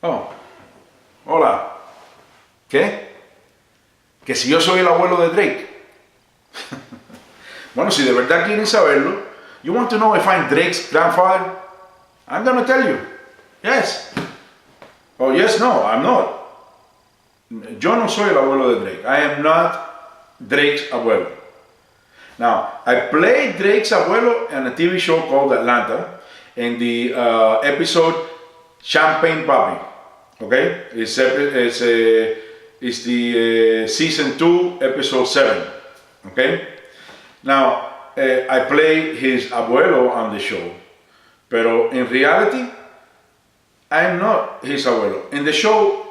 Oh, hola. ¿Qué? ¿Que si yo soy el abuelo de Drake? Bueno, si de verdad quieren saberlo, you want to know if I'm Drake's grandfather? I'm gonna tell you. Yes. Oh, yes, no, I'm not. Yo no soy el abuelo de Drake. I am not Drake's abuelo. Now, I played Drake's abuelo on a TV show called Atlanta in the episode Champagne Papi. Okay? It's the season 2, episode 7. Okay? Now, I play his abuelo on the show. Pero in reality, I'm not his abuelo. In the show,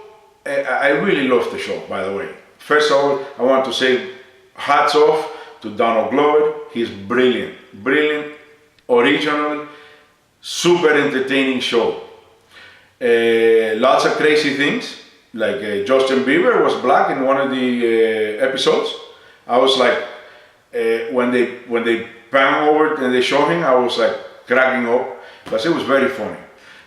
I really love the show, by the way. First of all, I want to say hats off to Donald Glover. He's brilliant, brilliant, original, super entertaining show. Lots of crazy things, like Justin Bieber was black in one of the episodes. I was like, when they pan over and they show him, I was like cracking up because it was very funny.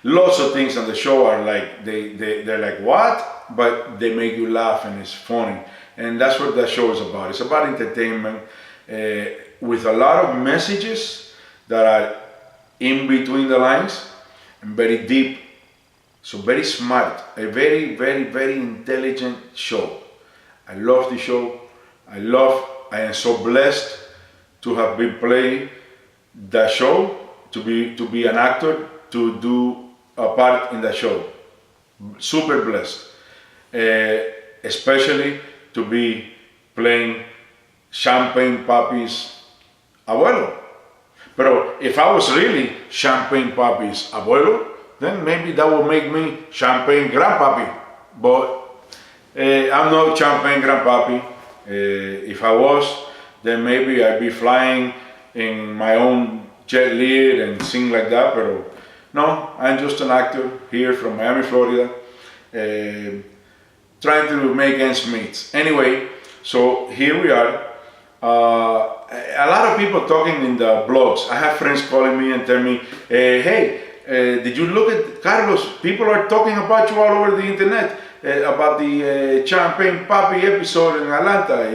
Lots of things on the show are like they're like what, but they make you laugh and it's funny, and that's what that show is about. It's about entertainment with a lot of messages that are in between the lines and very deep. So very smart, a very, very, very intelligent show. I love the show. I am so blessed to have been playing that show, to be an actor, to do a part in that show. Super blessed, especially to be playing Champagne Papi's abuelo. But if I was really Champagne Papi's abuelo, then maybe that would make me Champagne Grandpapi. But I'm not Champagne Grandpapi. If I was, then maybe I'd be flying in my own jet lead and sing like that. But no, I'm just an actor here from Miami, Florida, trying to make ends meet. Anyway, so here we are. A lot of people talking in the blogs. I have friends calling me and tell me, hey, did you look at Carlos? People are talking about you all over the internet about the Champagne Papi episode in Atlanta.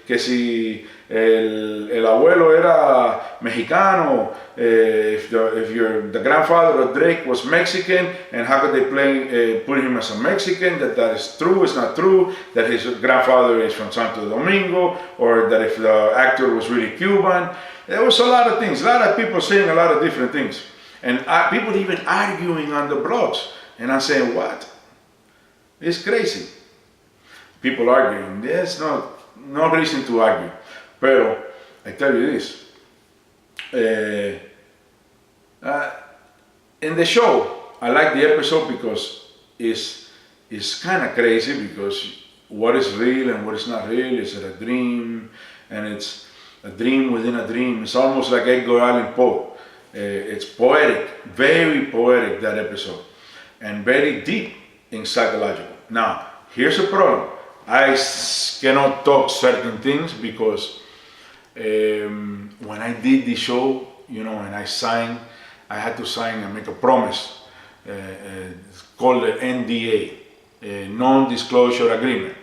Que si el abuelo era mexicano, if the grandfather of Drake was Mexican, and how could they put him as a Mexican? That is true, it's not true. That his grandfather is from Santo Domingo, or that if the actor was really Cuban. There was a lot of things, a lot of people saying a lot of different things. And people even arguing on the blogs. And I'm saying, what? It's crazy. People arguing. There's no reason to argue. Pero, I tell you this. In the show, I like the episode because it's kind of crazy, because what is real and what is not real, is it a dream? And it's a dream within a dream. It's almost like Edgar Allan Poe. It's poetic, very poetic, that episode, and very deep in psychological. Now, here's the problem. I cannot talk certain things because when I did the show, and I had to sign and make a promise. It's called the NDA, non-disclosure agreement,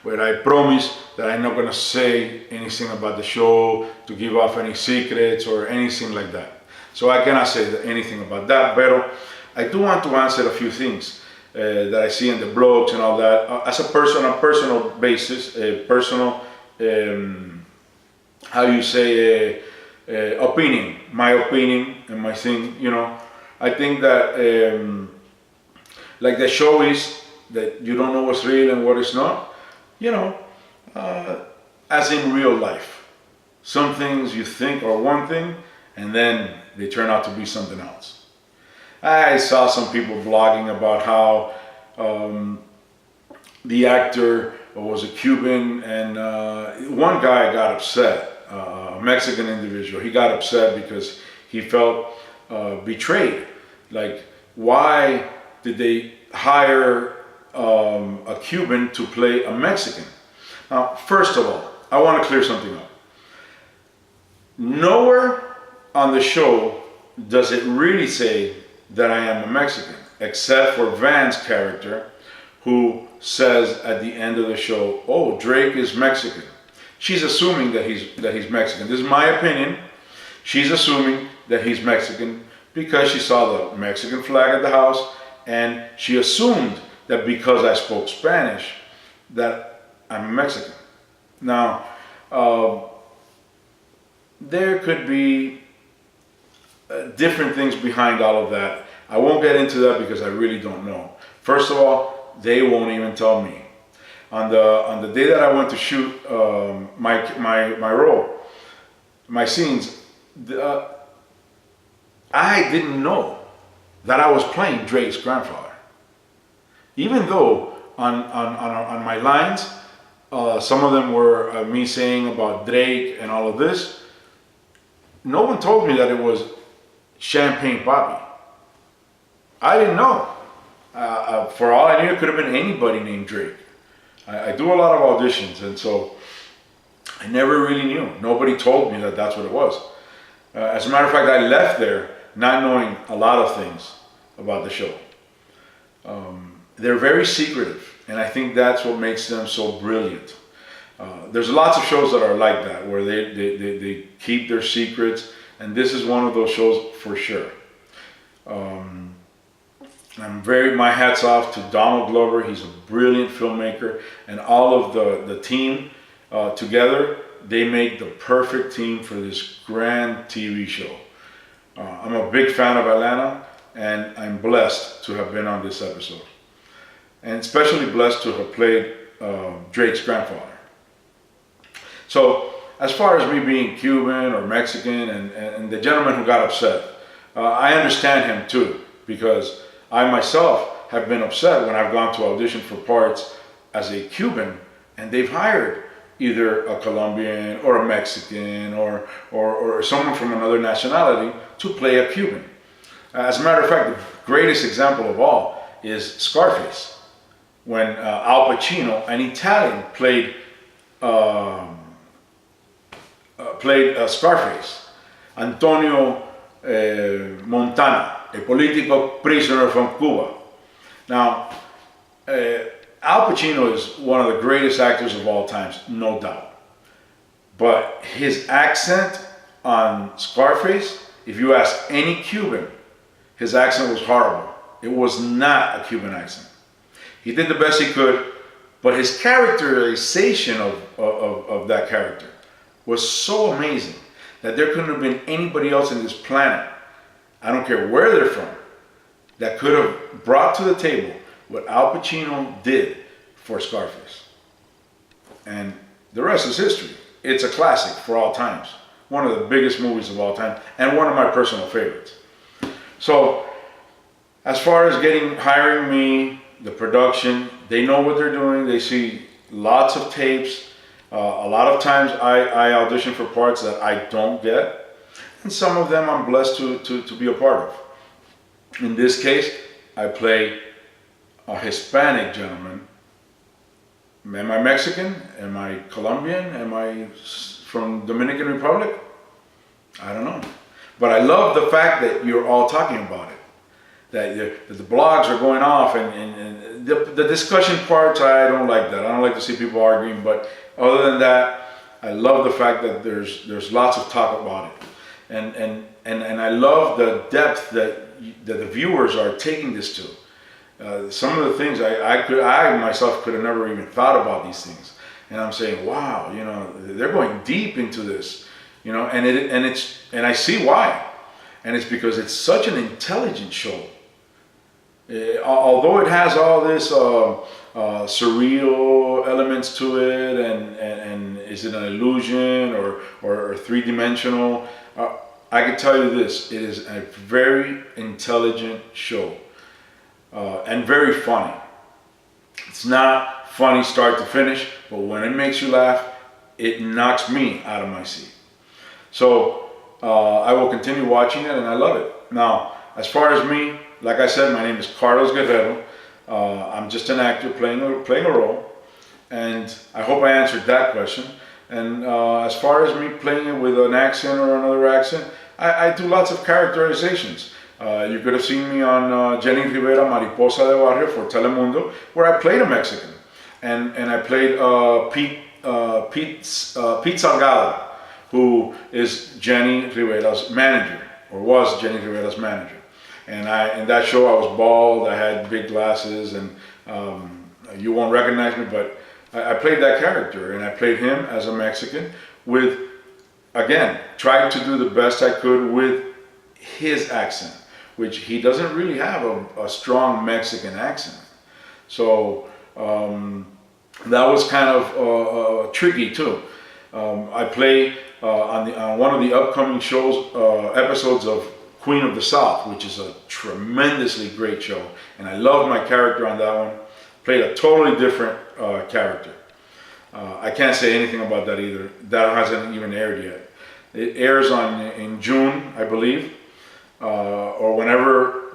where I promise that I'm not going to say anything about the show, to give off any secrets or anything like that. So I cannot say anything about that, but I do want to answer a few things that I see in the blogs and all that, as a personal basis, personal, opinion, my opinion and my thing, I think that, like the show is that you don't know what's real and what is not, as in real life. Some things you think are one thing, and then they turn out to be something else. I saw some people blogging about how the actor was a Cuban, and one guy got upset, a Mexican individual. He got upset because he felt betrayed. Like, why did they hire a Cuban to play a Mexican? Now, first of all, I want to clear something up. Nowhere on the show does it really say that I am a Mexican. except for Van's character, who says at the end of the show, "Oh, Drake is Mexican." She's assuming that he's Mexican. This is my opinion. She's assuming that he's Mexican because she saw the Mexican flag at the house, and she assumed that because I spoke Spanish, that I'm Mexican. Now, there could be different things behind all of that. I won't get into that because I really don't know. First of all, they won't even tell me. On the day that I went to shoot my role, my scenes, I didn't know that I was playing Drake's grandfather. Even though on my lines, some of them were me saying about Drake and all of this, no one told me that it was Champagne Papi. I didn't know. For all I knew, it could have been anybody named Drake. I do a lot of auditions, and so I never really knew. Nobody told me that that's what it was. As a matter of fact, I left there not knowing a lot of things about the show. They're very secretive, and I think that's what makes them so brilliant. There's lots of shows that are like that, where they keep their secrets, and this is one of those shows for sure. My hat's off to Donald Glover. He's a brilliant filmmaker, and all of the team together, they make the perfect team for this grand TV show. I'm a big fan of Atlanta, and I'm blessed to have been on this episode, and especially blessed to have played Drake's grandfather. So, as far as me being Cuban or Mexican, and the gentleman who got upset, I understand him too, because I myself have been upset when I've gone to audition for parts as a Cuban, and they've hired either a Colombian or a Mexican or someone from another nationality to play a Cuban. As a matter of fact, the greatest example of all is Scarface, when Al Pacino, an Italian, played Scarface. Antonio Montana, a political prisoner from Cuba. Now, Al Pacino is one of the greatest actors of all times, no doubt. But his accent on Scarface, if you ask any Cuban, his accent was horrible. It was not a Cuban accent. He did the best he could, but his characterization of that character was so amazing that there couldn't have been anybody else in this planet, I don't care where they're from, that could have brought to the table what Al Pacino did for Scarface. And the rest is history. It's a classic for all times. One of the biggest movies of all time, and one of my personal favorites. So, as far as hiring me, the production, they know what they're doing. They see lots of tapes. A lot of times I audition for parts that I don't get, and some of them I'm blessed to be a part of. In this case, I play a Hispanic gentleman. Am I Mexican? Am I Colombian? Am I from Dominican Republic? I don't know. But I love the fact that you're all talking about it. That the blogs are going off, and the discussion parts, I don't like that. I don't like to see people arguing, but other than that, I love the fact that there's lots of talk about it. And I love the depth that the viewers are taking this to. Some of the things I myself could have never even thought about these things. And I'm saying, wow, they're going deep into this, and I see why. And it's because it's such an intelligent show. Although it has all this surreal elements to it, and is it an illusion or three-dimensional? I can tell you this: it is a very intelligent show, and very funny. It's not funny start to finish, but when it makes you laugh, it knocks me out of my seat. So I will continue watching it, and I love it. Now, as far as me, like I said, my name is Carlos Guerrero. I'm just an actor playing a role, and I hope I answered that question. And as far as me playing it with an accent or another accent, I do lots of characterizations. You could have seen me on Jenny Rivera Mariposa de Barrio for Telemundo, where I played a Mexican, and I played Pete Salgado, who is Jenny Rivera's manager, or was Jenny Rivera's manager. And in that show I was bald, I had big glasses, and you won't recognize me, but I played that character, and I played him as a Mexican with, again, tried to do the best I could with his accent, which he doesn't really have a strong Mexican accent. So that was kind of tricky too. I play on one of the upcoming shows, episodes of Queen of the South, which is a tremendously great show, and I loved my character on that one. Played a totally different character. I can't say anything about that either. That hasn't even aired yet. It airs in June, I believe, or whenever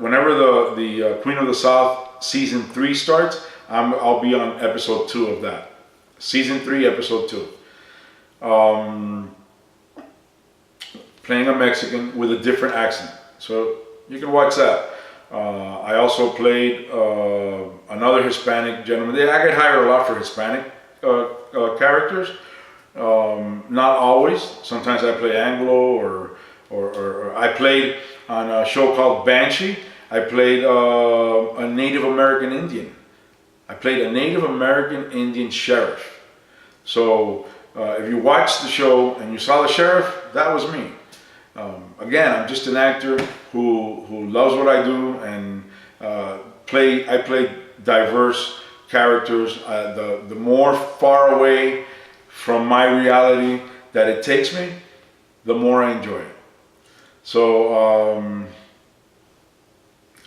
the Queen of the South season 3 starts. I'll be on episode 2 of that. Season 3, episode 2. Playing a Mexican with a different accent. So you can watch that. I also played another Hispanic gentleman. I get hired a lot for Hispanic characters. Not always. Sometimes I play Anglo, or I played on a show called Banshee. I played a Native American Indian. I played a Native American Indian sheriff. So if you watched the show and you saw the sheriff, that was me. Again, I'm just an actor who loves what I do, and I play diverse characters. The more far away from my reality that it takes me, the more I enjoy it. So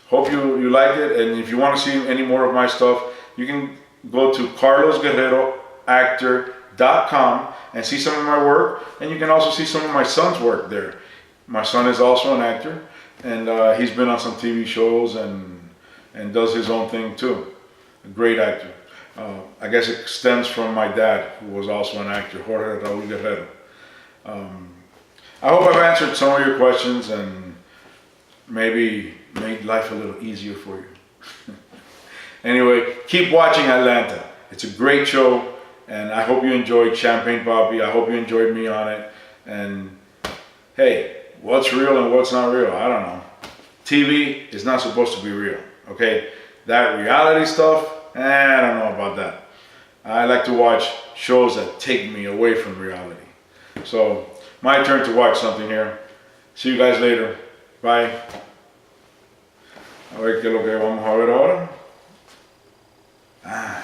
hope you like it, and if you want to see any more of my stuff, you can go to carlosguerreroactor.com and see some of my work, and you can also see some of my son's work there. My son is also an actor, and he's been on some TV shows and does his own thing too. A great actor. I guess it stems from my dad, who was also an actor, Jorge Raúl Guerrero. I hope I've answered some of your questions and maybe made life a little easier for you. Anyway, keep watching Atlanta. It's a great show, and I hope you enjoyed Champagne Papi. I hope you enjoyed me on it. And hey, what's real and what's not real? I don't know. TV is not supposed to be real, okay? That reality stuff, I don't know about that. I like to watch shows that take me away from reality. So, my turn to watch something here. See you guys later. Bye. A ver qué es lo que vamos a ver ahora. Ah.